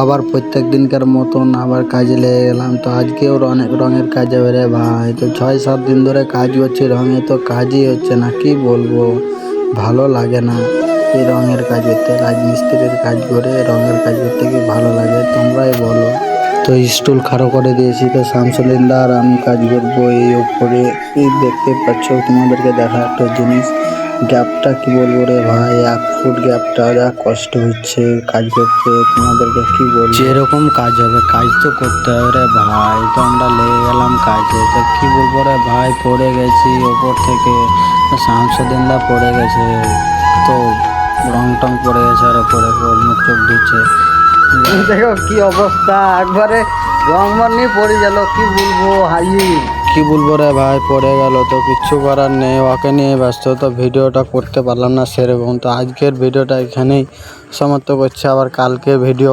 আবার প্রত্যেক দিনকার মতন আবার কাজে লেগে গেলাম। তো আজকেও অনেক রঙের কাজ হবে রে ভাই। তো 6-7 দিন ধরে কাজ করছি রঙে, তো কাজই হচ্ছে না। কি বলবো, ভালো লাগে না এই রঙের কাজ করতে। রাজমিস্ত্রির কাজ করে রঙের কাজ করতে কি ভালো লাগে তোমরাই বলো। তো স্টুল খাড়ো করে দিয়েছি, তো শামসুলিন্দা আর আমি কাজ করবো এই ওপরে। এই দেখতে পাচ্ছ, তোমাদেরকে দেখা একটা জিনিস, গ্যাপটা কি বলবো রে ভাই, 1 ফুট গ্যাপটা যা কষ্ট হচ্ছে কাজ করতে, তোমাদেরকে কি বলবো। যেরকম কাজ হবে কাজ তো করতে হবে রে ভাই। তো আমরা লেগে গেলাম কাজে। তো কি বলবো রে ভাই, পড়ে গেছি ওপর থেকে। শামসুলিন্দা পড়ে গেছে, তো রং টং পড়ে গেছে আর ওপরে মুখ চোখ ধুচ্ছে। দেখো কি অবস্থা, একবারে রং মন নিয়ে পড়ে গেল। কি বলবো হাই, কি বলবো রে ভাই, পড়ে গেল। তো কিচ্ছু করার নেই, ওকে নিয়ে ব্যস্ত। তো ভিডিওটা করতে পারলাম না সেরকম। তো আজকের ভিডিওটা এখানেই সমাপ্ত করছি, আবার কালকে ভিডিও